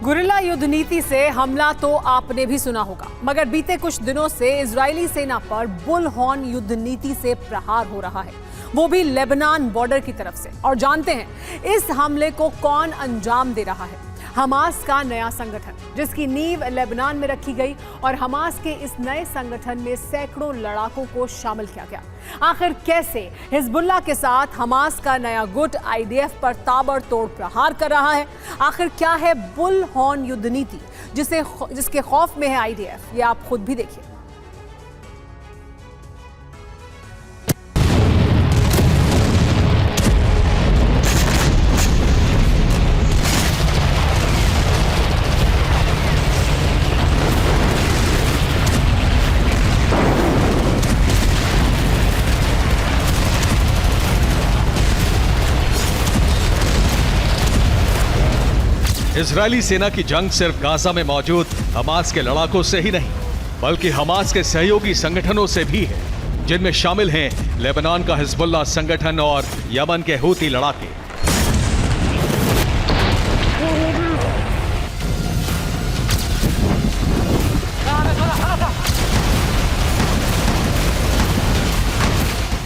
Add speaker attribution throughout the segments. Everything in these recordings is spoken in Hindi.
Speaker 1: गुरिल्ला युद्ध नीति से हमला तो आपने भी सुना होगा, मगर बीते कुछ दिनों से इजरायली सेना पर बुलहॉर्न युद्ध नीति से प्रहार हो रहा है, वो भी लेबनान बॉर्डर की तरफ से। और जानते हैं इस हमले को कौन अंजाम दे रहा है? हमास का नया संगठन, जिसकी नींव लेबनान में रखी गई और हमास के इस नए संगठन में सैकड़ों लड़ाकों को शामिल किया गया। आखिर कैसे हिजबुल्लाह के साथ हमास का नया गुट आईडीएफ पर ताबड़तोड़ प्रहार कर रहा है? आखिर क्या है बुलहॉर्न युद्ध नीति जिसके खौफ में है आईडीएफ? ये आप खुद भी देखिए।
Speaker 2: इजरायली सेना की जंग सिर्फ गाजा में मौजूद हमास के लड़ाकों से ही नहीं, बल्कि हमास के सहयोगी संगठनों से भी है, जिनमें शामिल हैं लेबनान का हिजबुल्लाह संगठन और यमन के हूती लड़ाके।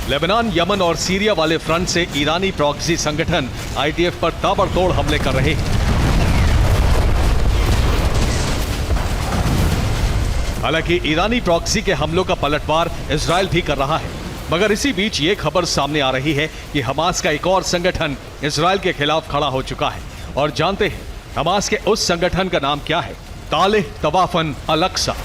Speaker 2: लेबनान, यमन और सीरिया वाले फ्रंट से ईरानी प्रॉक्सी संगठन आईडीएफ पर ताबड़तोड़ हमले कर रहे हैं। हालांकि ईरानी प्रॉक्सी के हमलों का पलटवार इजरायल भी कर रहा है, मगर इसी बीच ये खबर सामने आ रही है कि हमास का एक और संगठन इजरायल के खिलाफ खड़ा हो चुका है। और जानते हैं हमास के उस संगठन का नाम क्या है? तालिह तवाफन अल-अक्सा।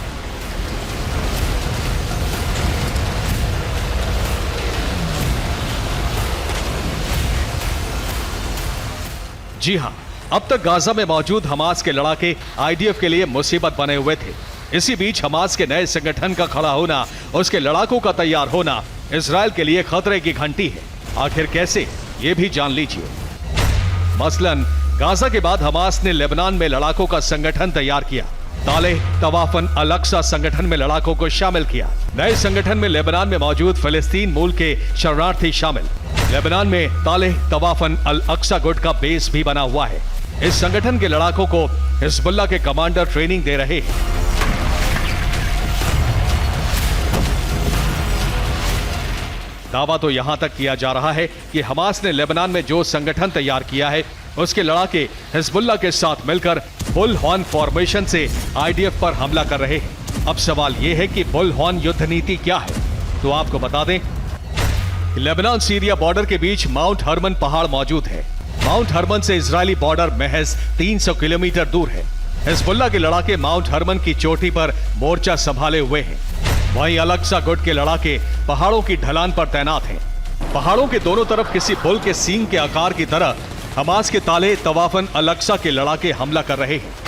Speaker 2: जी हां, अब तक गाजा में मौजूद हमास के लड़ाके आईडीएफ के लिए मुसीबत बने हुए थे। इसी बीच हमास के नए संगठन का खड़ा होना, उसके लड़ाकों का तैयार होना इजरायल के लिए खतरे की घंटी है। आखिर कैसे, ये भी जान लीजिए। मसलन गाजा के बाद हमास ने लेबनान में लड़ाकों का संगठन तैयार किया। तालिह तवाफन अल-अक्सा संगठन में लड़ाकों को शामिल किया। नए संगठन में लेबनान में मौजूद फिलिस्तीन मूल के शरणार्थी शामिल। लेबनान में तालिह तवाफन अल-अक्सा गुट का बेस भी बना हुआ है। इस संगठन के लड़ाकों को हिजबुल्लाह के कमांडर ट्रेनिंग दे रहे हैं। दावा तो यहां तक किया जा रहा है कि हमास ने लेबनान में जो संगठन तैयार किया है, उसके लड़ाके हिजबुल्लाह के साथ मिलकर बुलहॉर्न फॉर्मेशन से आईडीएफ पर हमला कर रहे हैं। अब सवाल यह है कि बुलहॉर्न युद्ध नीति क्या है? तो आपको बता दें, लेबनान सीरिया बॉर्डर के बीच माउंट हरमन पहाड़ मौजूद है। माउंट हरमन से इजरायली बॉर्डर महज 300 किलोमीटर दूर है। हिजबुल्लाह के लड़ाके माउंट हरमन की चोटी पर मोर्चा संभाले हुए हैं। वहीं अल-अक्सा गुट के लड़ाके पहाड़ों की ढलान पर तैनात हैं। पहाड़ों के दोनों तरफ किसी बुल के सींग के आकार की तरह हमास के तालिह तवाफन अल-अक्सा के लड़ाके हमला कर रहे हैं।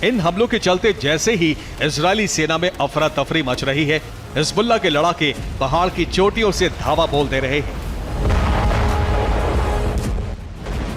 Speaker 2: इन हमलों के चलते जैसे ही इजरायली सेना में अफरा तफरी मच रही है, हिजबुल्लाह के लड़ाके पहाड़ की चोटियों से धावा बोल दे रहे हैं।